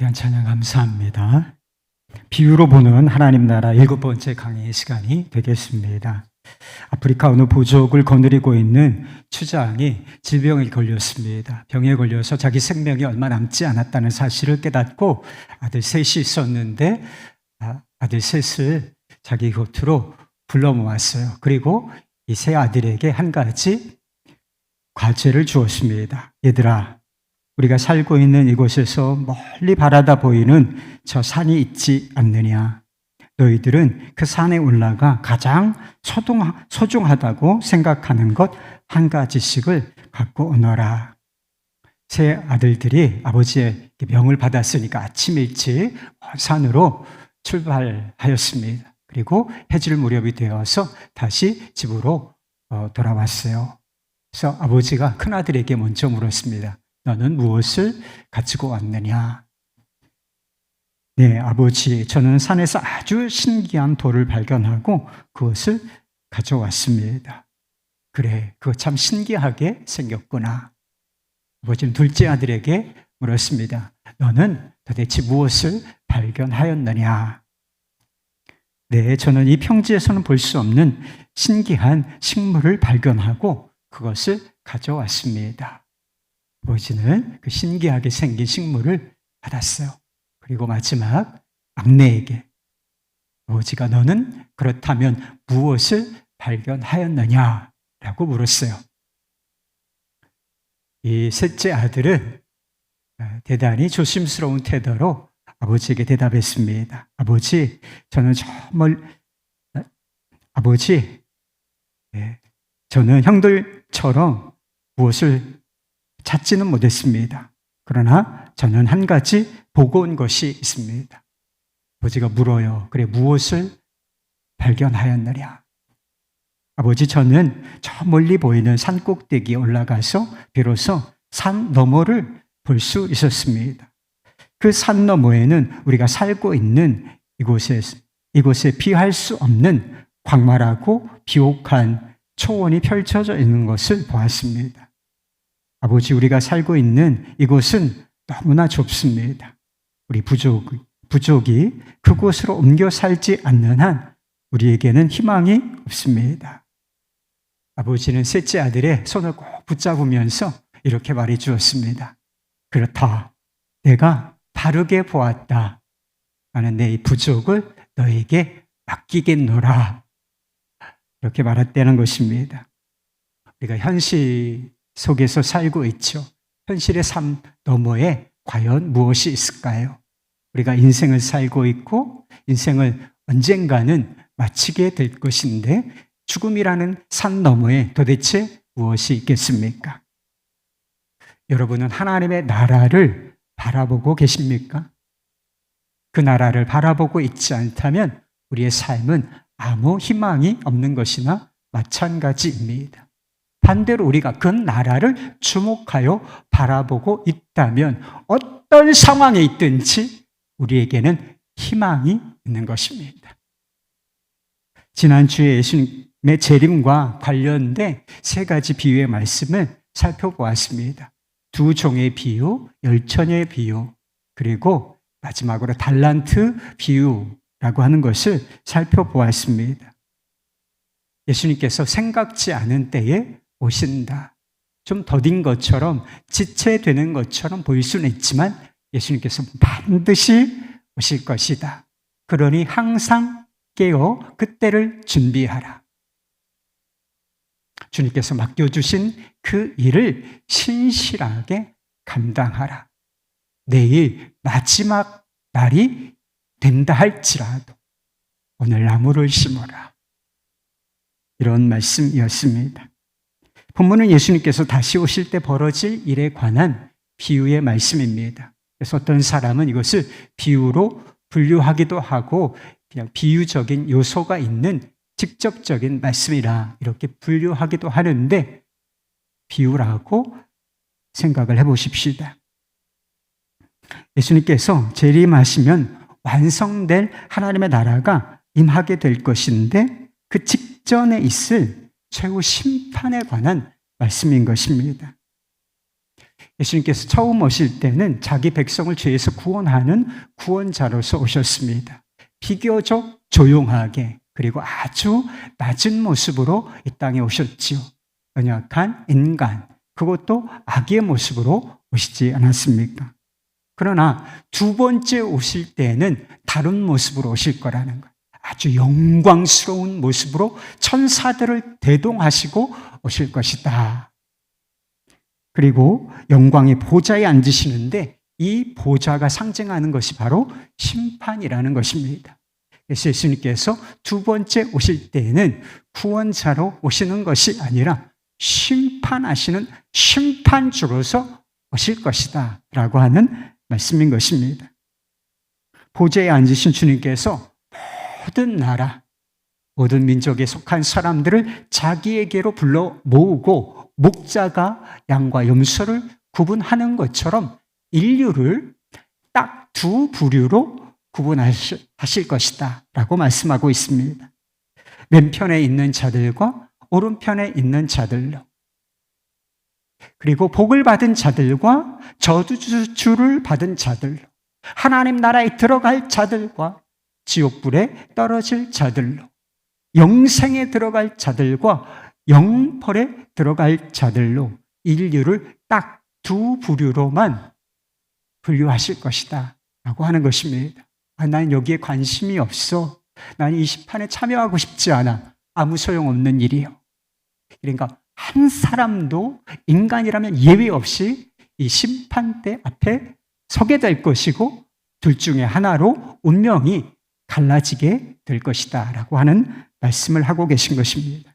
귀한 찬양 감사합니다. 비유로 보는 하나님 나라 7번째 강의 시간이 되겠습니다. 아프리카 어느 부족을 거느리고 있는 추장이 질병에 걸렸습니다. 병에 걸려서 자기 생명이 얼마 남지 않았다는 사실을 깨닫고 아들 셋이 있었는데 아들 셋을 자기 곁으로 불러 모았어요. 그리고 이 세 아들에게 한 가지 과제를 주었습니다. 얘들아, 우리가 살고 있는 이곳에서 멀리 바라다 보이는 저 산이 있지 않느냐? 너희들은 그 산에 올라가 가장 소중하다고 생각하는 것 한 가지씩을 갖고 오너라. 세 아들들이 아버지의 명을 받았으니까 아침 일찍 산으로 출발하였습니다. 그리고 해질 무렵이 되어서 다시 집으로 돌아왔어요. 그래서 아버지가 큰아들에게 먼저 물었습니다. 너는 무엇을 가지고 왔느냐? 네, 아버지, 저는 산에서 아주 신기한 돌을 발견하고 그것을 가져왔습니다. 그래, 그거 참 신기하게 생겼구나. 아버지는 둘째 아들에게 물었습니다. 너는 도대체 무엇을 발견하였느냐? 네, 저는 이 평지에서는 볼 수 없는 신기한 식물을 발견하고 그것을 가져왔습니다. 아버지는 그 신기하게 생긴 식물을 받았어요. 그리고 마지막 막내에게 아버지가 너는 그렇다면 무엇을 발견하였느냐라고 물었어요. 이 셋째 아들은 대단히 조심스러운 태도로 아버지에게 대답했습니다. 아버지, 저는 저는 형들처럼 무엇을 찾지는 못했습니다. 그러나 저는 한 가지 보고 온 것이 있습니다. 아버지가 물어요. 그래, 무엇을 발견하였느냐? 아버지, 저는 저 멀리 보이는 산 꼭대기에 올라가서 비로소 산 너머를 볼 수 있었습니다. 그 산 너머에는 우리가 살고 있는 이곳에 비할 수 없는 광활하고 비옥한 초원이 펼쳐져 있는 것을 보았습니다. 아버지, 우리가 살고 있는 이곳은 너무나 좁습니다. 우리 부족이 그곳으로 옮겨 살지 않는 한 우리에게는 희망이 없습니다. 아버지는 셋째 아들의 손을 꼭 붙잡으면서 이렇게 말해 주었습니다. 그렇다. 내가 바르게 보았다. 나는 내 이 부족을 너에게 맡기겠노라. 이렇게 말했다는 것입니다. 우리가 현실 속에서 살고 있죠. 현실의 삶 너머에 과연 무엇이 있을까요? 우리가 인생을 살고 있고 인생을 언젠가는 마치게 될 것인데 죽음이라는 산 너머에 도대체 무엇이 있겠습니까? 여러분은 하나님의 나라를 바라보고 계십니까? 그 나라를 바라보고 있지 않다면 우리의 삶은 아무 희망이 없는 것이나 마찬가지입니다. 반대로 우리가 그 나라를 주목하여 바라보고 있다면 어떤 상황에 있든지 우리에게는 희망이 있는 것입니다. 지난주에 예수님의 재림과 관련된 세 가지 비유의 말씀을 살펴보았습니다. 두 종의 비유, 열처녀의 비유, 그리고 마지막으로 달란트 비유라고 하는 것을 살펴보았습니다. 예수님께서 생각지 않은 때에 오신다. 좀 더딘 것처럼 지체되는 것처럼 보일 수는 있지만 예수님께서 반드시 오실 것이다. 그러니 항상 깨어 그때를 준비하라. 주님께서 맡겨주신 그 일을 신실하게 감당하라. 내일 마지막 날이 된다 할지라도 오늘 나무를 심어라. 이런 말씀이었습니다. 본문은 예수님께서 다시 오실 때 벌어질 일에 관한 비유의 말씀입니다. 그래서 어떤 사람은 이것을 비유로 분류하기도 하고 그냥 비유적인 요소가 있는 직접적인 말씀이라 이렇게 분류하기도 하는데 비유라고 생각을 해보십시다. 예수님께서 재림하시면 완성될 하나님의 나라가 임하게 될 것인데 그 직전에 있을 최후 심판에 관한 말씀인 것입니다. 예수님께서 처음 오실 때는 자기 백성을 죄에서 구원하는 구원자로서 오셨습니다. 비교적 조용하게 그리고 아주 낮은 모습으로 이 땅에 오셨지요. 연약한 인간, 그것도 악의 모습으로 오시지 않았습니까? 그러나 두 번째 오실 때는 다른 모습으로 오실 거라는 거예요. 아주 영광스러운 모습으로 천사들을 대동하시고 오실 것이다. 그리고 영광의 보좌에 앉으시는데 이 보좌가 상징하는 것이 바로 심판이라는 것입니다. 그래서 예수님께서 두 번째 오실 때에는 구원자로 오시는 것이 아니라 심판하시는 심판주로서 오실 것이다 라고 하는 말씀인 것입니다. 보좌에 앉으신 주님께서 모든 나라, 모든 민족에 속한 사람들을 자기에게로 불러 모으고 목자가 양과 염소를 구분하는 것처럼 인류를 딱 두 부류로 구분하실 것이다 라고 말씀하고 있습니다. 왼편에 있는 자들과 오른편에 있는 자들로, 그리고 복을 받은 자들과 저주를 받은 자들로, 하나님 나라에 들어갈 자들과 지옥불에 떨어질 자들로, 영생에 들어갈 자들과 영벌에 들어갈 자들로 인류를 딱 두 부류로만 분류하실 것이다 라고 하는 것입니다. 난 여기에 관심이 없어. 난 이 심판에 참여하고 싶지 않아. 아무 소용없는 일이요. 그러니까 한 사람도 인간이라면 예외 없이 이 심판대 앞에 서게 될 것이고 둘 중에 하나로 운명이 갈라지게 될 것이다 라고 하는 말씀을 하고 계신 것입니다.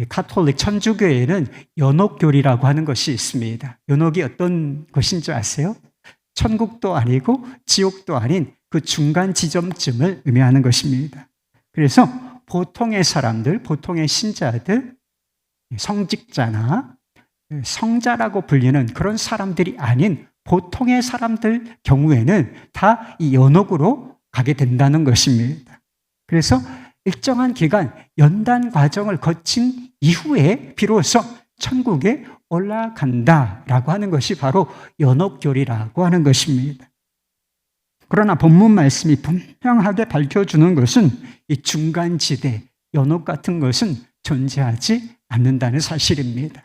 가톨릭 천주교에는 연옥교리라고 하는 것이 있습니다. 연옥이 어떤 것인지 아세요? 천국도 아니고 지옥도 아닌 그 중간 지점쯤을 의미하는 것입니다. 그래서 보통의 사람들, 보통의 신자들, 성직자나 성자라고 불리는 그런 사람들이 아닌 보통의 사람들 경우에는 다 이 연옥으로 가게 된다는 것입니다. 그래서 일정한 기간 연단 과정을 거친 이후에 비로소 천국에 올라간다라고 하는 것이 바로 연옥교리라고 하는 것입니다. 그러나 본문 말씀이 분명하게 밝혀주는 것은 이 중간지대, 연옥 같은 것은 존재하지 않는다는 사실입니다.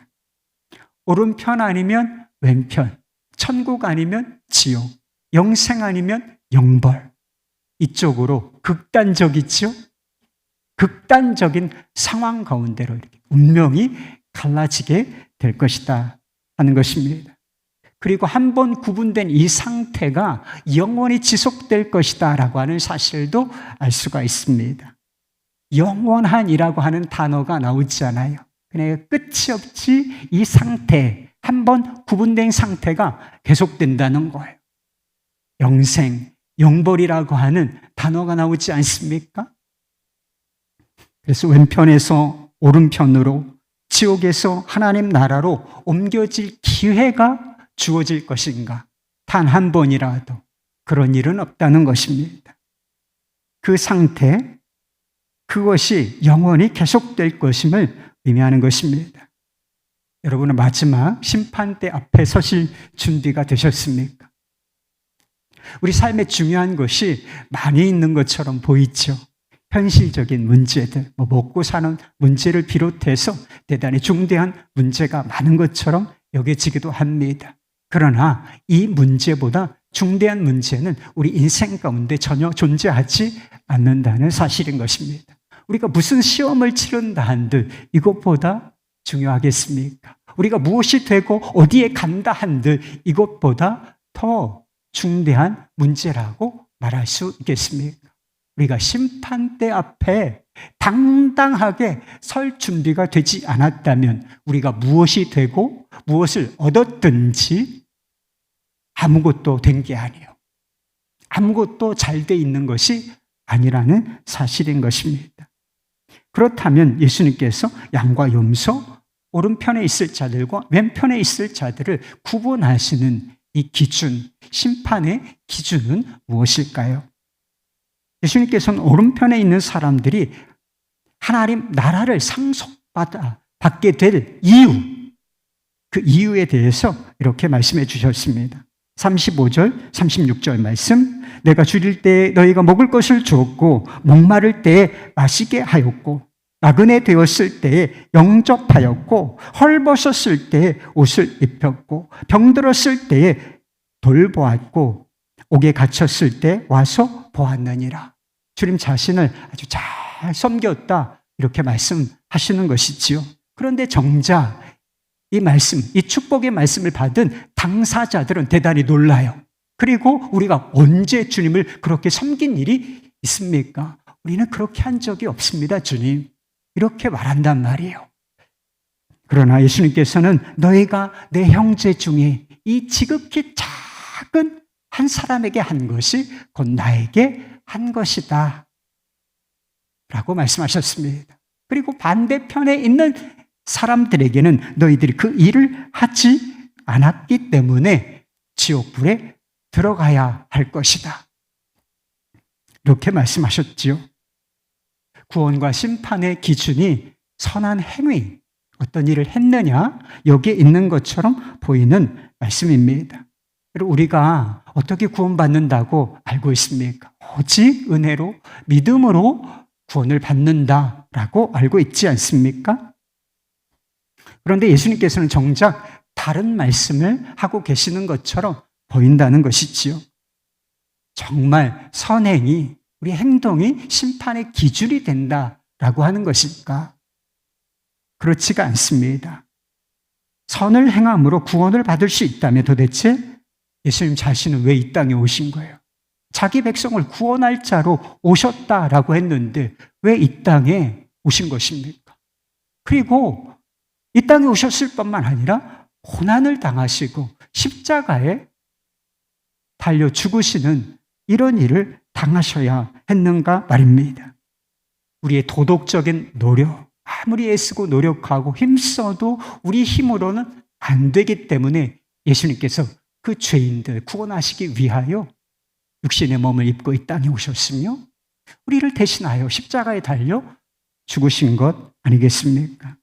오른편 아니면 왼편, 천국 아니면 지옥, 영생 아니면 영벌, 이쪽으로 극단적이죠? 극단적인 상황 가운데로 이렇게 운명이 갈라지게 될 것이다 하는 것입니다. 그리고 한 번 구분된 이 상태가 영원히 지속될 것이다 라고 하는 사실도 알 수가 있습니다. 영원한이라고 하는 단어가 나오지 않아요. 그냥 끝이 없이 이 상태, 한 번 구분된 상태가 계속된다는 거예요. 영생, 영벌이라고 하는 단어가 나오지 않습니까? 그래서 왼편에서 오른편으로, 지옥에서 하나님 나라로 옮겨질 기회가 주어질 것인가? 단 한 번이라도 그런 일은 없다는 것입니다. 그 상태, 그것이 영원히 계속될 것임을 의미하는 것입니다. 여러분은 마지막 심판대 앞에 서실 준비가 되셨습니까? 우리 삶에 중요한 것이 많이 있는 것처럼 보이죠. 현실적인 문제들, 먹고 사는 문제를 비롯해서 대단히 중대한 문제가 많은 것처럼 여겨지기도 합니다. 그러나 이 문제보다 중대한 문제는 우리 인생 가운데 전혀 존재하지 않는다는 사실인 것입니다. 우리가 무슨 시험을 치른다 한들 이것보다 중요하겠습니까? 우리가 무엇이 되고 어디에 간다 한들 이것보다 더 중대한 문제라고 말할 수 있겠습니까? 우리가 심판대 앞에 당당하게 설 준비가 되지 않았다면 우리가 무엇이 되고 무엇을 얻었든지 아무것도 된 게 아니에요. 아무것도 잘 돼 있는 것이 아니라는 사실인 것입니다. 그렇다면 예수님께서 양과 염소, 오른편에 있을 자들과 왼편에 있을 자들을 구분하시는 이 기준, 심판의 기준은 무엇일까요? 예수님께서는 오른편에 있는 사람들이 하나님 나라를 상속받게 될 이유, 그 이유에 대해서 이렇게 말씀해 주셨습니다. 35절, 36절 말씀. 내가 줄일 때 너희가 먹을 것을 주었고 목마를 때에 마시게 하였고 나그네 되었을 때에 영접하였고 헐벗었을 때에 옷을 입혔고 병들었을 때에 돌보았고 옥에 갇혔을 때 와서 보았느니라. 주님 자신을 아주 잘 섬겼다 이렇게 말씀하시는 것이지요. 그런데 정작 이 말씀, 이 축복의 말씀을 받은 당사자들은 대단히 놀라요. 그리고 우리가 언제 주님을 그렇게 섬긴 일이 있습니까? 우리는 그렇게 한 적이 없습니다, 주님. 이렇게 말한단 말이에요. 그러나 예수님께서는 너희가 내 형제 중에 이 지극히 작은 한 사람에게 한 것이 곧 나에게 한 것이다 라고 말씀하셨습니다. 그리고 반대편에 있는 사람들에게는 너희들이 그 일을 하지 않았기 때문에 지옥불에 들어가야 할 것이다. 이렇게 말씀하셨지요. 구원과 심판의 기준이 선한 행위, 어떤 일을 했느냐, 여기에 있는 것처럼 보이는 말씀입니다. 그리고 우리가 어떻게 구원받는다고 알고 있습니까? 오직 은혜로, 믿음으로 구원을 받는다라고 알고 있지 않습니까? 그런데 예수님께서는 정작 다른 말씀을 하고 계시는 것처럼 보인다는 것이지요. 정말 선행이, 우리 행동이 심판의 기준이 된다라고 하는 것일까? 그렇지가 않습니다. 선을 행함으로 구원을 받을 수 있다면 도대체 예수님 자신은 왜 이 땅에 오신 거예요? 자기 백성을 구원할 자로 오셨다라고 했는데 왜 이 땅에 오신 것입니까? 그리고 이 땅에 오셨을 뿐만 아니라 고난을 당하시고 십자가에 달려 죽으시는 이런 일을 당하셔야 했는가 말입니다. 우리의 도덕적인 노력, 아무리 애쓰고 노력하고 힘써도 우리 힘으로는 안 되기 때문에 예수님께서 그 죄인들 구원하시기 위하여 육신의 몸을 입고 이 땅에 오셨으며 우리를 대신하여 십자가에 달려 죽으신 것 아니겠습니까?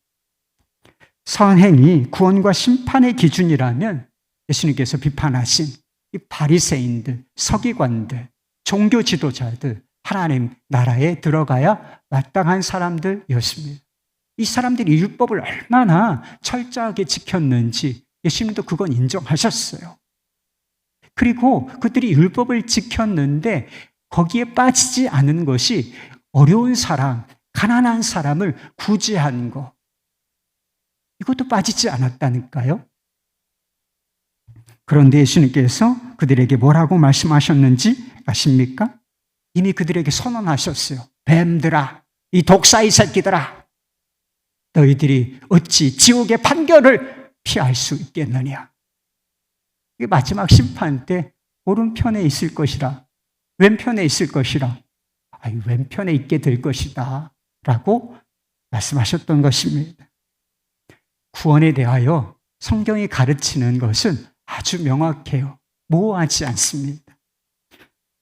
선행이 구원과 심판의 기준이라면 예수님께서 비판하신 이 바리새인들, 서기관들, 종교 지도자들, 하나님 나라에 들어가야 마땅한 사람들이었습니다. 이 사람들이 율법을 얼마나 철저하게 지켰는지 예수님도 그건 인정하셨어요. 그리고 그들이 율법을 지켰는데 거기에 빠지지 않은 것이 어려운 사람, 가난한 사람을 구제한 것, 이것도 빠지지 않았다니까요. 그런데 예수님께서 그들에게 뭐라고 말씀하셨는지 아십니까? 이미 그들에게 선언하셨어요. 뱀들아, 이 독사의 새끼들아, 너희들이 어찌 지옥의 판결을 피할 수 있겠느냐. 이게 마지막 심판 때 오른편에 있을 것이라, 왼편에 있을 것이라, 왼편에 있게 될 것이다 라고 말씀하셨던 것입니다. 구원에 대하여 성경이 가르치는 것은 아주 명확해요. 모호하지 않습니다.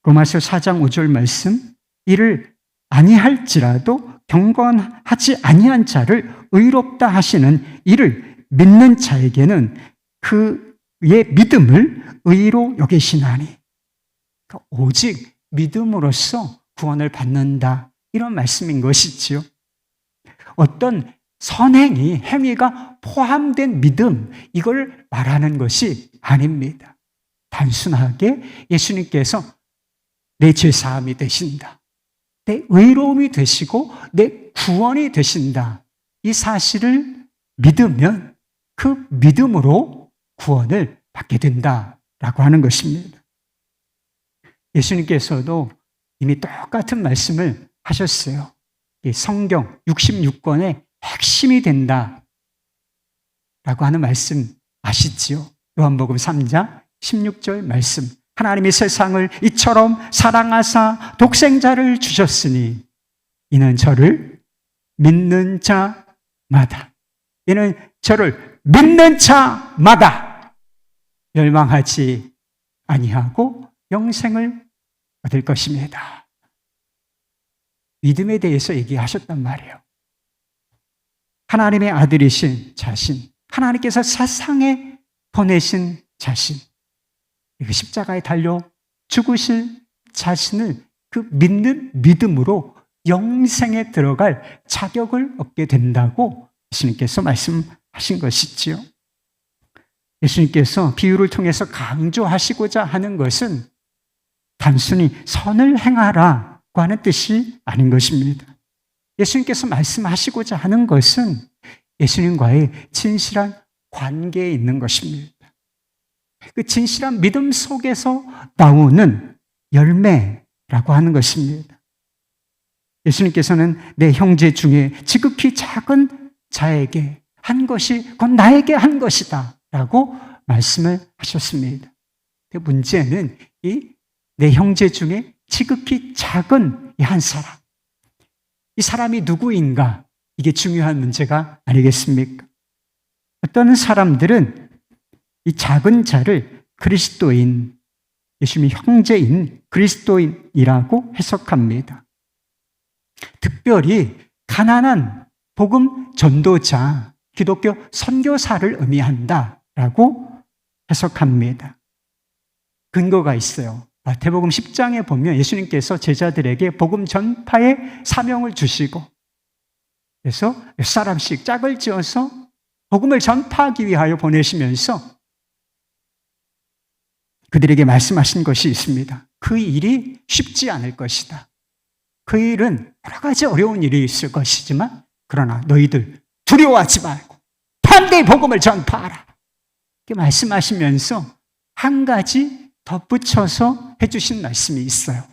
로마서 4장 5절 말씀, 이를 아니할지라도 경건하지 아니한 자를 의롭다 하시는 이를 믿는 자에게는 그의 믿음을 의로 여기시나니, 오직 믿음으로써 구원을 받는다, 이런 말씀인 것이지요. 어떤 선행이, 행위가 포함된 믿음, 이걸 말하는 것이 아닙니다. 단순하게 예수님께서 내 죄사함이 되신다, 내 의로움이 되시고 내 구원이 되신다, 이 사실을 믿으면 그 믿음으로 구원을 받게 된다라고 하는 것입니다. 예수님께서도 이미 똑같은 말씀을 하셨어요. 이 성경 66권의 핵심이 된다 라고 하는 말씀 아시지요? 요한복음 3장 16절 말씀, 하나님이 세상을 이처럼 사랑하사 독생자를 주셨으니 이는 저를 믿는 자마다, 이는 저를 믿는 자마다 멸망하지 아니하고 영생을 얻을 것입니다. 믿음에 대해서 얘기하셨단 말이에요. 하나님의 아들이신 자신, 하나님께서 세상에 보내신 자신, 그 십자가에 달려 죽으실 자신을 그 믿는 믿음으로 영생에 들어갈 자격을 얻게 된다고 예수님께서 말씀하신 것이지요. 예수님께서 비유를 통해서 강조하시고자 하는 것은 단순히 선을 행하라고 하는 뜻이 아닌 것입니다. 예수님께서 말씀하시고자 하는 것은 예수님과의 진실한 관계에 있는 것입니다. 그 진실한 믿음 속에서 나오는 열매라고 하는 것입니다. 예수님께서는 내 형제 중에 지극히 작은 자에게 한 것이 곧 나에게 한 것이다 라고 말씀을 하셨습니다. 문제는 내 형제 중에 지극히 작은 이 한 사람, 이 사람이 누구인가, 이게 중요한 문제가 아니겠습니까? 어떤 사람들은 이 작은 자를 그리스도인, 예수님이 형제인 그리스도인이라고 해석합니다. 특별히 가난한 복음 전도자, 기독교 선교사를 의미한다라고 해석합니다. 근거가 있어요. 마태복음 10장에 보면 예수님께서 제자들에게 복음 전파의 사명을 주시고, 그래서 몇 사람씩 짝을 지어서 복음을 전파하기 위하여 보내시면서 그들에게 말씀하신 것이 있습니다. 그 일이 쉽지 않을 것이다. 그 일은 여러 가지 어려운 일이 있을 것이지만, 그러나 너희들 두려워하지 말고 반드시 복음을 전파하라. 이렇게 말씀하시면서 한 가지 덧붙여서 해주신 말씀이 있어요.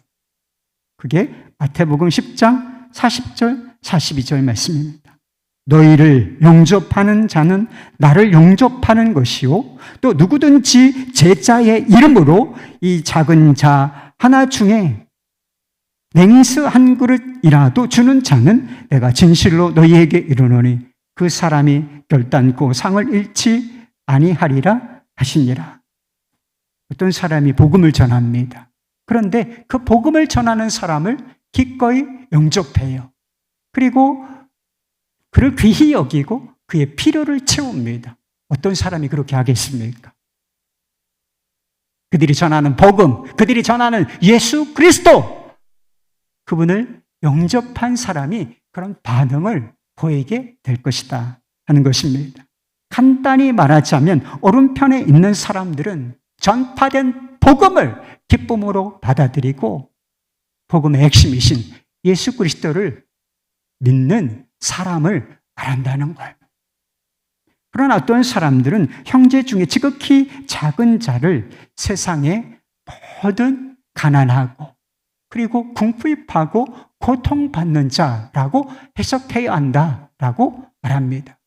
그게 마태복음 10장 40절, 42절 말씀입니다. 너희를 영접하는 자는 나를 영접하는 것이요, 또 누구든지 제자의 이름으로 이 작은 자 하나 중에 냉수 한 그릇이라도 주는 자는 내가 진실로 너희에게 이르노니 그 사람이 결단코 상을 잃지 아니하리라 하시니라. 어떤 사람이 복음을 전합니다. 그런데 그 복음을 전하는 사람을 기꺼이 영접해요. 그리고 그를 귀히 여기고 그의 필요를 채웁니다. 어떤 사람이 그렇게 하겠습니까? 그들이 전하는 복음, 그들이 전하는 예수 그리스도, 그분을 영접한 사람이 그런 반응을 보이게 될 것이다 하는 것입니다. 간단히 말하자면 오른편에 있는 사람들은 전파된 복음을 기쁨으로 받아들이고 복음의 핵심이신 예수 그리스도를 믿는 사람을 말한다는 거예요. 그러나 어떤 사람들은 형제 중에 지극히 작은 자를 세상에 모든 가난하고 그리고 궁핍하고 고통받는 자라고 해석해야 한다라고 말합니다.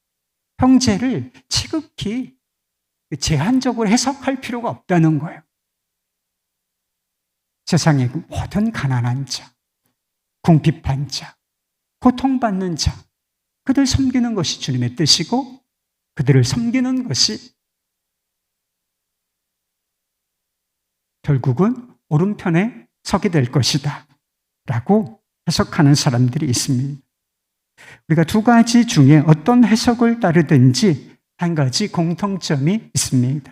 형제를 지극히 제한적으로 해석할 필요가 없다는 거예요. 세상의 모든 가난한 자, 궁핍한 자, 고통받는 자, 그들 섬기는 것이 주님의 뜻이고 그들을 섬기는 것이 결국은 오른편에 서게 될 것이다 라고 해석하는 사람들이 있습니다. 우리가 두 가지 중에 어떤 해석을 따르든지 한 가지 공통점이 있습니다.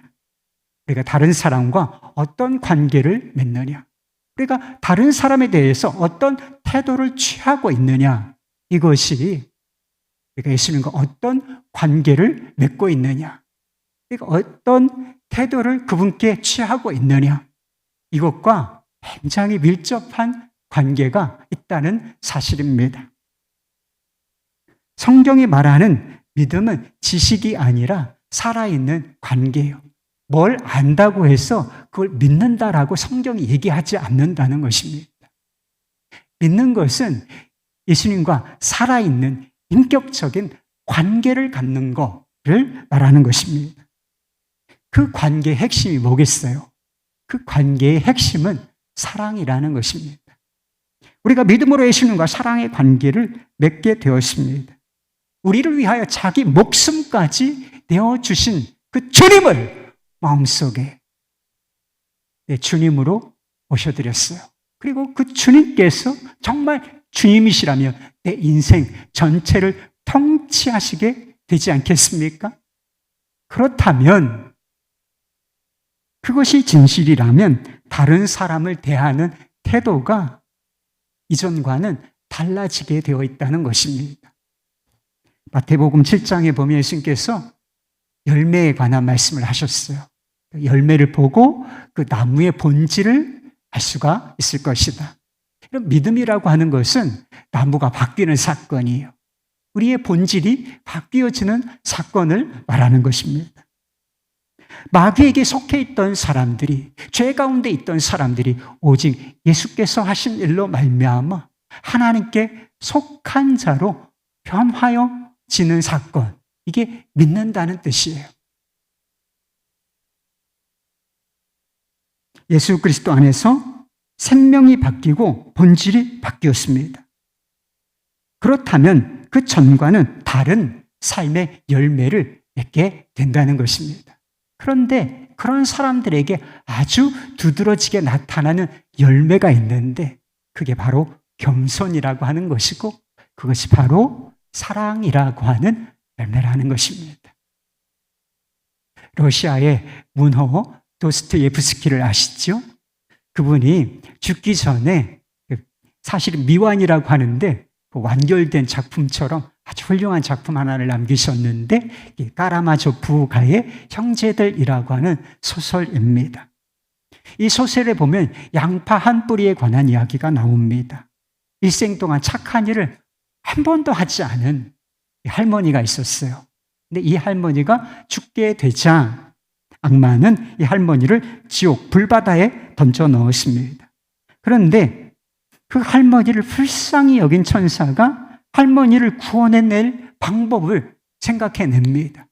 우리가 다른 사람과 어떤 관계를 맺느냐, 우리가 다른 사람에 대해서 어떤 태도를 취하고 있느냐, 이것이 우리가 예수님과 어떤 관계를 맺고 있느냐, 우리가 어떤 태도를 그분께 취하고 있느냐, 이것과 굉장히 밀접한 관계가 있다는 사실입니다. 성경이 말하는 믿음은 지식이 아니라 살아있는 관계예요. 뭘 안다고 해서 그걸 믿는다라고 성경이 얘기하지 않는다는 것입니다. 믿는 것은 예수님과 살아있는 인격적인 관계를 갖는 것을 말하는 것입니다. 그 관계의 핵심이 뭐겠어요? 그 관계의 핵심은 사랑이라는 것입니다. 우리가 믿음으로 예수님과 사랑의 관계를 맺게 되었습니다. 우리를 위하여 자기 목숨까지 내어주신 그 주님을 마음속에 내 주님으로 모셔드렸어요. 그리고 그 주님께서 정말 주님이시라면 내 인생 전체를 통치하시게 되지 않겠습니까? 그렇다면, 그것이 진실이라면 다른 사람을 대하는 태도가 이전과는 달라지게 되어 있다는 것입니다. 마태복음 7장에 보면 예수님께서 열매에 관한 말씀을 하셨어요. 열매를 보고 그 나무의 본질을 알 수가 있을 것이다. 이런 믿음이라고 하는 것은 나무가 바뀌는 사건이에요. 우리의 본질이 바뀌어지는 사건을 말하는 것입니다. 마귀에게 속해 있던 사람들이, 죄 가운데 있던 사람들이 오직 예수께서 하신 일로 말미암아 하나님께 속한 자로 변화여지는 사건, 이게 믿는다는 뜻이에요. 예수 그리스도 안에서 생명이 바뀌고 본질이 바뀌었습니다. 그렇다면 그 전과는 다른 삶의 열매를 맺게 된다는 것입니다. 그런데 그런 사람들에게 아주 두드러지게 나타나는 열매가 있는데 그게 바로 겸손이라고 하는 것이고 그것이 바로 사랑이라고 하는 열매라는 것입니다. 러시아의 문호 도스토옙스키를 아시죠? 그분이 죽기 전에 사실은 미완이라고 하는데 완결된 작품처럼 아주 훌륭한 작품 하나를 남기셨는데 까라마조프가의 형제들이라고 하는 소설입니다. 이 소설에 보면 양파 한 뿌리에 관한 이야기가 나옵니다. 일생 동안 착한 일을 한 번도 하지 않은 할머니가 있었어요. 근데 이 할머니가 죽게 되자 악마는 이 할머니를 지옥 불바다에 던져 넣었습니다. 그런데 그 할머니를 불쌍히 여긴 천사가 할머니를 구원해낼 방법을 생각해냅니다.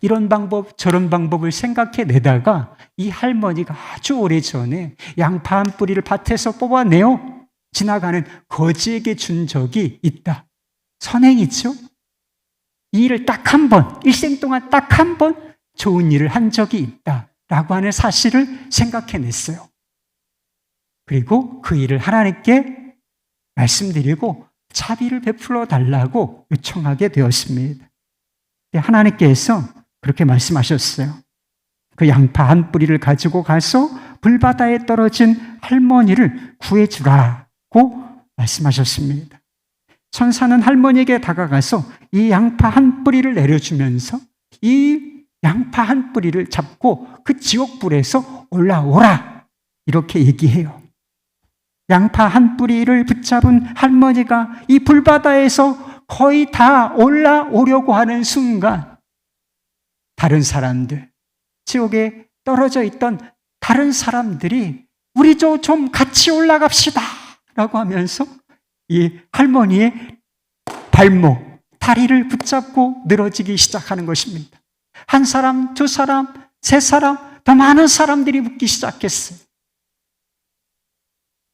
이런 방법 저런 방법을 생각해내다가 이 할머니가 아주 오래전에 양파 한 뿌리를 밭에서 뽑아내어 지나가는 거지에게 준 적이 있다. 선행이죠? 이 일을 딱 한 번, 일생 동안 딱 한 번 좋은 일을 한 적이 있다라고 하는 사실을 생각해냈어요. 그리고 그 일을 하나님께 말씀드리고 자비를 베풀어 달라고 요청하게 되었습니다. 하나님께서 그렇게 말씀하셨어요. 그 양파 한 뿌리를 가지고 가서 불바다에 떨어진 할머니를 구해주라고 말씀하셨습니다. 천사는 할머니에게 다가가서 이 양파 한 뿌리를 내려주면서 이 양파 한 뿌리를 잡고 그 지옥불에서 올라오라 이렇게 얘기해요. 양파 한 뿌리를 붙잡은 할머니가 이 불바다에서 거의 다 올라오려고 하는 순간 다른 사람들, 지옥에 떨어져 있던 다른 사람들이 우리도 좀 같이 올라갑시다 라고 하면서 이 할머니의 발목, 다리를 붙잡고 늘어지기 시작하는 것입니다. 한 사람, 두 사람, 세 사람, 더 많은 사람들이 붙기 시작했어요.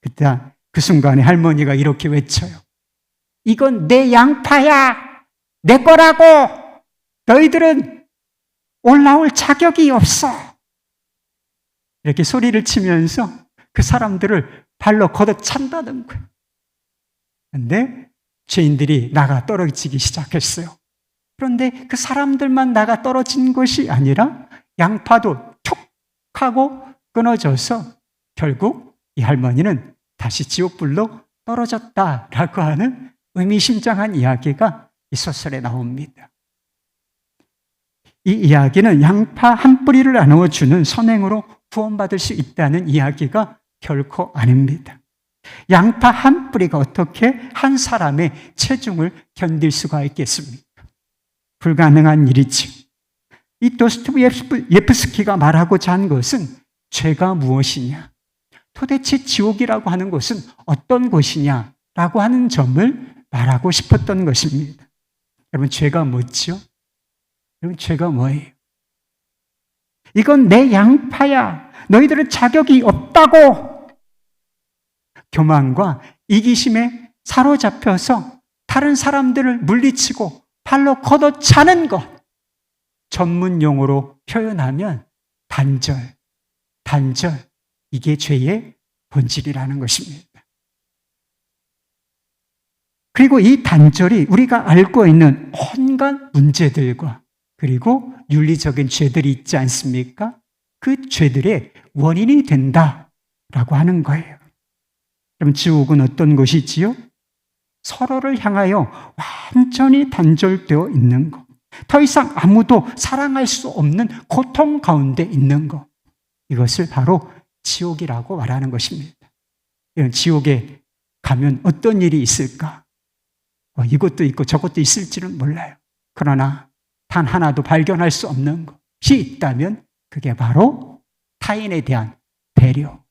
그때 그 순간에 할머니가 이렇게 외쳐요. 이건 내 양파야, 내 거라고. 너희들은 올라올 자격이 없어. 이렇게 소리를 치면서 그 사람들을 발로 걷어찬다는 거예요. 그런데 죄인들이 나가 떨어지기 시작했어요. 그런데 그 사람들만 나가 떨어진 것이 아니라 양파도 툭 하고 끊어져서 결국 이 할머니는 다시 지옥불로 떨어졌다라고 하는 의미심장한 이야기가 이 소설에 나옵니다. 이 이야기는 양파 한 뿌리를 나누어주는 선행으로 구원받을 수 있다는 이야기가 결코 아닙니다. 양파 한 뿌리가 어떻게 한 사람의 체중을 견딜 수가 있겠습니까? 불가능한 일이지. 이 도스토옙스키가 말하고자 한 것은 죄가 무엇이냐, 도대체 지옥이라고 하는 것은 어떤 곳이냐라고 하는 점을 말하고 싶었던 것입니다. 여러분, 죄가 뭐죠? 여러분, 죄가 뭐예요? 이건 내 양파야. 너희들은 자격이 없다고. 교만과 이기심에 사로잡혀서 다른 사람들을 물리치고 발로 걷어차는 것. 전문 용어로 표현하면 단절. 이게 죄의 본질이라는 것입니다. 그리고 이 단절이 우리가 알고 있는 온갖 문제들과 그리고 윤리적인 죄들이 있지 않습니까? 그 죄들의 원인이 된다라고 하는 거예요. 그럼 지옥은 어떤 곳이지요? 서로를 향하여 완전히 단절되어 있는 것. 더 이상 아무도 사랑할 수 없는 고통 가운데 있는 것. 이것을 바로 지옥이라고 말하는 것입니다. 이런 지옥에 가면 어떤 일이 있을까? 이것도 있고 저것도 있을지는 몰라요. 그러나 단 하나도 발견할 수 없는 것이 있다면 그게 바로 타인에 대한 배려,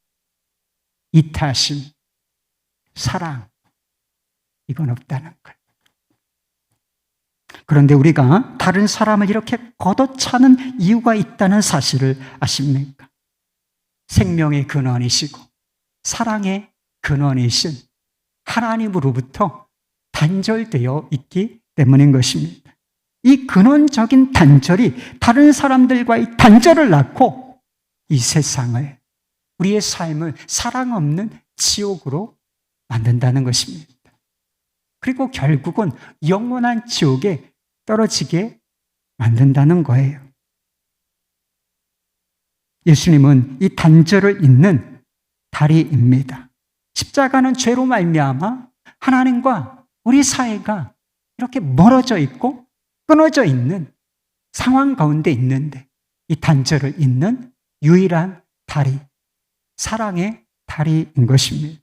이타심, 사랑, 이건 없다는 거예요. 그런데 우리가 다른 사람을 이렇게 걷어차는 이유가 있다는 사실을 아십니까? 생명의 근원이시고 사랑의 근원이신 하나님으로부터 단절되어 있기 때문인 것입니다. 이 근원적인 단절이 다른 사람들과의 단절을 낳고 이 세상을, 우리의 삶을 사랑 없는 지옥으로 만든다는 것입니다. 그리고 결국은 영원한 지옥에 떨어지게 만든다는 거예요. 예수님은 이 단절을 잇는 다리입니다. 십자가는 죄로 말미암아 하나님과 우리 사이가 이렇게 멀어져 있고 끊어져 있는 상황 가운데 있는데 이 단절을 잇는 유일한 다리, 사랑의 다리인 것입니다.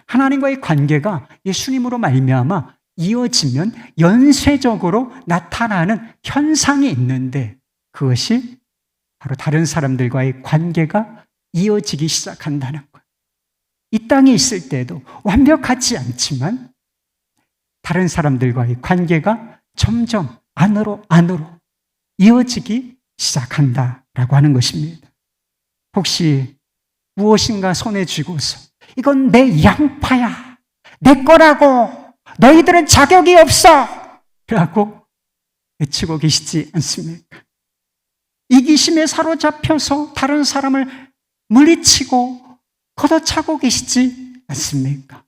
하나님과의 관계가 예수님으로 말미암아 이어지면 연쇄적으로 나타나는 현상이 있는데 그것이 바로 다른 사람들과의 관계가 이어지기 시작한다는 거예요. 이 땅에 있을 때도 완벽하지 않지만 다른 사람들과의 관계가 점점 안으로 이어지기 시작한다라고 하는 것입니다. 혹시 무엇인가 손에 쥐고서 이건 내 양파야, 내 거라고, 너희들은 자격이 없어 라고 외치고 계시지 않습니까? 이기심에 사로잡혀서 다른 사람을 물리치고 걷어차고 계시지 않습니까?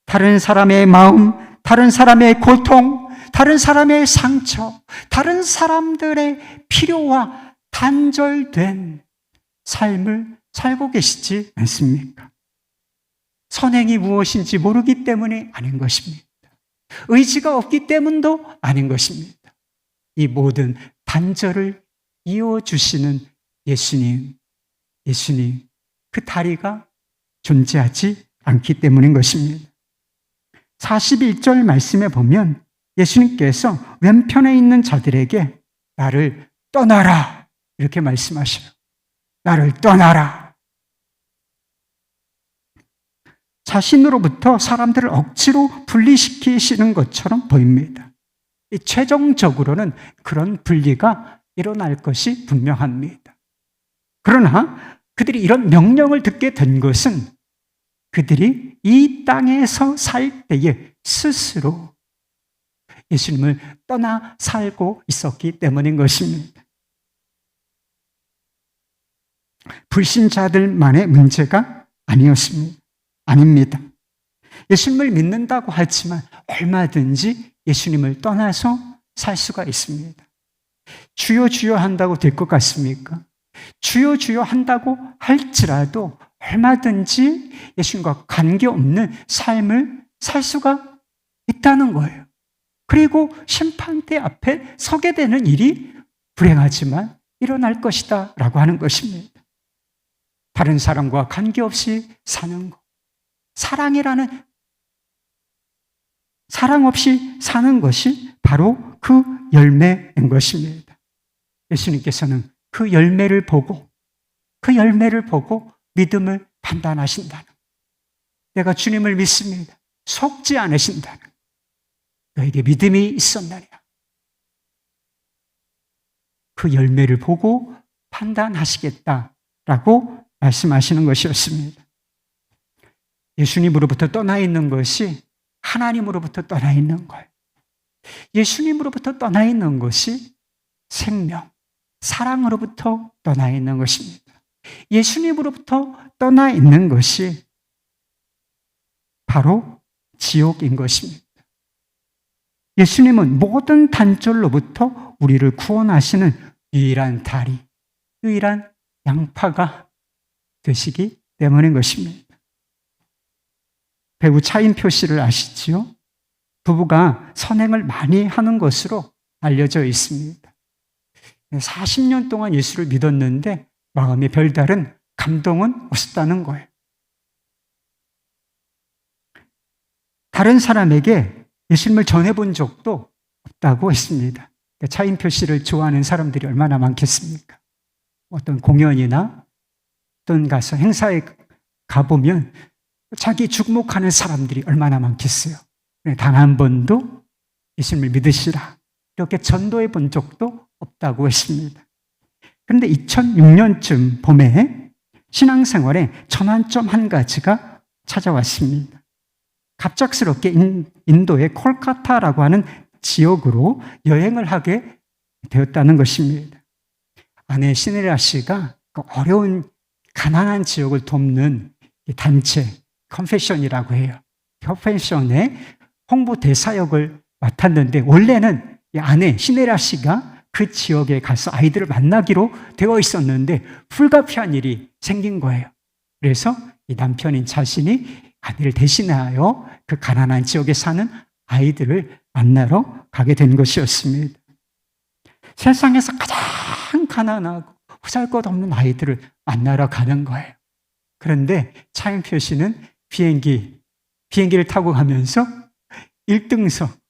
다른 사람의 마음, 다른 사람의 고통, 다른 사람의 상처, 다른 사람들의 필요와 단절된 삶을 살고 계시지 않습니까? 선행이 무엇인지 모르기 때문이 아닌 것입니다. 의지가 없기 때문도 아닌 것입니다. 이 모든 단절을 이어주시는 예수님, 그 다리가 존재하지 않기 때문인 것입니다. 41절 말씀에 보면 예수님께서 왼편에 있는 자들에게 나를 떠나라 이렇게 말씀하셔요. 나를 떠나라. 자신으로부터 사람들을 억지로 분리시키시는 것처럼 보입니다. 최종적으로는 그런 분리가 일어날 것이 분명합니다. 그러나 그들이 이런 명령을 듣게 된 것은 그들이 이 땅에서 살 때에 스스로 예수님을 떠나 살고 있었기 때문인 것입니다. 불신자들만의 문제가 아닙니다. 예수님을 믿는다고 하지만 얼마든지 예수님을 떠나서 살 수가 있습니다. 주여 주여 한다고 될 것 같습니까? 주여 주여 한다고 할지라도 얼마든지 예수님과 관계없는 삶을 살 수가 있다는 거예요. 그리고 심판대 앞에 서게 되는 일이 불행하지만 일어날 것이다 라고 하는 것입니다. 다른 사람과 관계없이 사는 것, 사랑 없이 사는 것이 바로 그 열매인 것입니다. 예수님께서는 그 열매를 보고 믿음을 판단하신다는, 내가 주님을 믿습니다, 속지 않으신다는, 너에게 믿음이 있었느냐, 그 열매를 보고 판단하시겠다라고 말씀하시는 것이었습니다. 예수님으로부터 떠나 있는 것이 하나님으로부터 떠나 있는 거예요. 예수님으로부터 떠나 있는 것이 생명, 사랑으로부터 떠나 있는 것입니다. 예수님으로부터 떠나 있는 것이 바로 지옥인 것입니다. 예수님은 모든 단절로부터 우리를 구원하시는 유일한 다리, 유일한 양파가 되시기 때문인 것입니다. 배우 차인표 씨를 아시지요? 부부가 선행을 많이 하는 것으로 알려져 있습니다. 40년 동안 예수를 믿었는데 마음에 별다른 감동은 없었다는 거예요. 다른 사람에게 예수님을 전해본 적도 없다고 했습니다. 차인표 씨를 좋아하는 사람들이 얼마나 많겠습니까? 어떤 공연이나 어떤 가서 행사에 가보면 자기 주목하는 사람들이 얼마나 많겠어요. 단 한 번도 예수님을 믿으시라 이렇게 전도해 본 적도 없다고 했습니다. 그런데 2006년쯤 봄에 신앙생활에 전환점 한 가지가 찾아왔습니다. 갑작스럽게 인도의 콜카타라고 하는 지역으로 여행을 하게 되었다는 것입니다. 아내 시네라 씨가 그 어려운 가난한 지역을 돕는 단체 컴패션이라고 해요. 컴패션의 홍보 대사역을 맡았는데 원래는 이 아내 시네라 씨가 그 지역에 가서 아이들을 만나기로 되어 있었는데 불가피한 일이 생긴 거예요. 그래서 이 남편인 자신이 아내를 대신하여 그 가난한 지역에 사는 아이들을 만나러 가게 된 것이었습니다. 세상에서 가장 가난하고 보잘것없는 아이들을 만나러 가는 거예요. 그런데 차인표 씨는 비행기를 타고 가면서 1등석,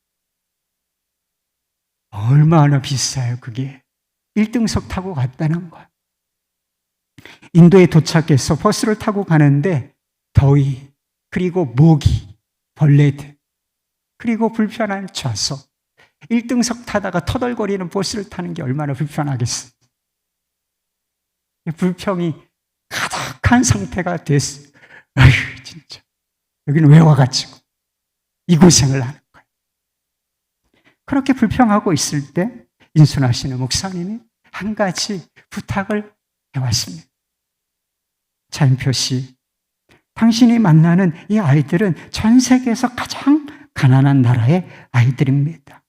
얼마나 비싸요 그게. 1등석 타고 갔다는 거예요. 인도에 도착해서 버스를 타고 가는데 더위, 그리고 모기, 벌레들, 그리고 불편한 좌석, 1등석 타다가 터덜거리는 버스를 타는 게 얼마나 불편하겠어요. 불평이 가득한 상태가 됐어요. 아휴 진짜 여기는 왜 와가지고 이 고생을 하는 거예요. 그렇게 불평하고 있을 때 인순하시는 목사님이 한 가지 부탁을 해왔습니다. 차인표 씨, 당신이 만나는 이 아이들은 전 세계에서 가장 가난한 나라의 아이들입니다.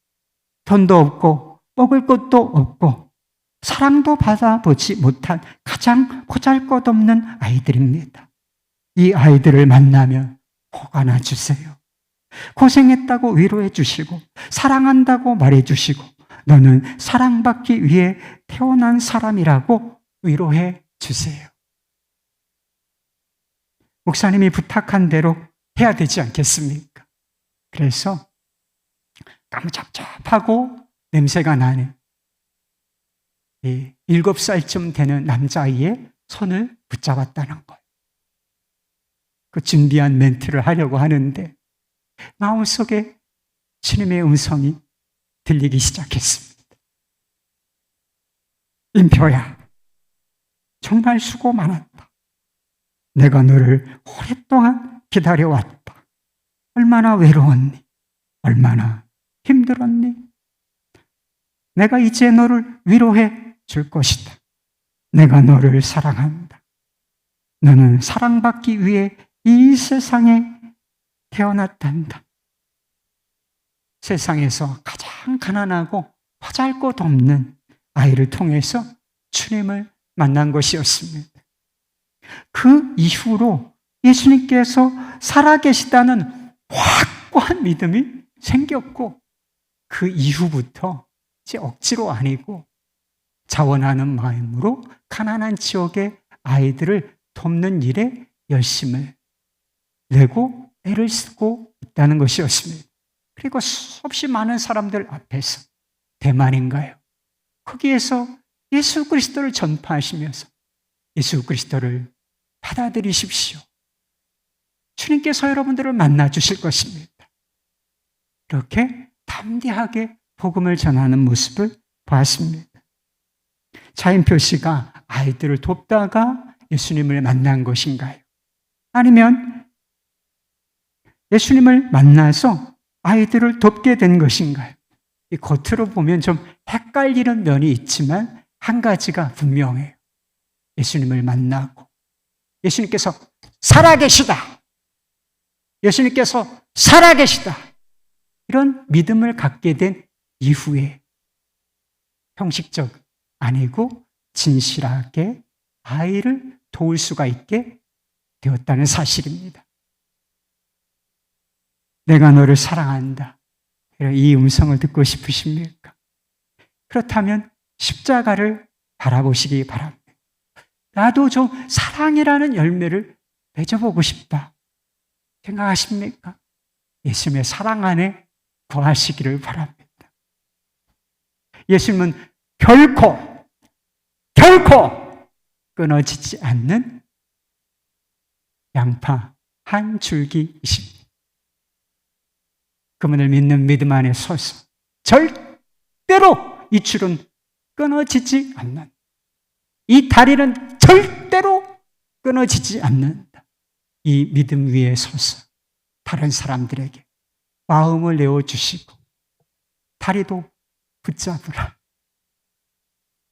돈도 없고 먹을 것도 없고 사랑도 받아보지 못한 가장 보잘것없는 아이들입니다. 이 아이들을 만나면 화가 나주세요. 고생했다고 위로해 주시고 사랑한다고 말해 주시고 너는 사랑받기 위해 태어난 사람이라고 위로해 주세요. 목사님이 부탁한 대로 해야 되지 않겠습니까? 그래서 까무잡잡하고 냄새가 나는 7살쯤 되는 남자아이의 손을 붙잡았다는 거예요. 그 준비한 멘트를 하려고 하는데 마음속에 주님의 음성이 들리기 시작했습니다. 인표야, 정말 수고 많았다. 내가 너를 오랫동안 기다려왔다. 얼마나 외로웠니? 얼마나 힘들었니? 내가 이제 너를 위로해 줄 것이다. 내가 너를 사랑한다. 너는 사랑받기 위해 이 세상에 태어났단다. 세상에서 가장 가난하고 보잘것없는 아이를 통해서 주님을 만난 것이었습니다. 그 이후로 예수님께서 살아계시다는 확고한 믿음이 생겼고 그 이후부터 이제 억지로 아니고 자원하는 마음으로 가난한 지역의 아이들을 돕는 일에 열심을 내고 애를 쓰고 있다는 것이었습니다. 그리고 수없이 많은 사람들 앞에서 대만인가요? 거기에서 예수 그리스도를 전파하시면서 예수 그리스도를 받아들이십시오. 주님께서 여러분들을 만나 주실 것입니다. 이렇게 담대하게 복음을 전하는 모습을 보았습니다. 차인표 씨가 아이들을 돕다가 예수님을 만난 것인가요? 아니면 예수님을 만나서 아이들을 돕게 된 것인가요? 이 겉으로 보면 좀 헷갈리는 면이 있지만 한 가지가 분명해요. 예수님을 만나고 예수님께서 살아계시다. 예수님께서 살아계시다. 이런 믿음을 갖게 된 이후에 형식적 아니고 진실하게 아이를 도울 수가 있게 되었다는 사실입니다. 내가 너를 사랑한다. 이 음성을 듣고 싶으십니까? 그렇다면 십자가를 바라보시기 바랍니다. 나도 좀 사랑이라는 열매를 맺어보고 싶다 생각하십니까? 예수님의 사랑 안에 거하시기를 바랍니다. 예수님은 결코 끊어지지 않는 양파 한 줄기이십니다. 그분을 믿는 믿음 안에 서서 절대로 이 줄은 끊어지지 않는, 이 다리는 절대로 끊어지지 않는다. 이 믿음 위에 서서 다른 사람들에게 마음을 내어주시고 다리도 붙잡으라.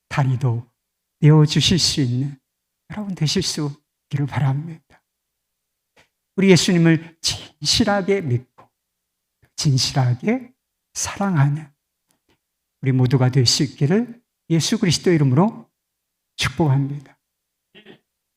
다리도 내어주실 수 있는 여러분 되실 수 있기를 바랍니다. 우리 예수님을 진실하게 믿고 진실하게 사랑하는 우리 모두가 될 수 있기를 예수 그리스도 이름으로 축복합니다.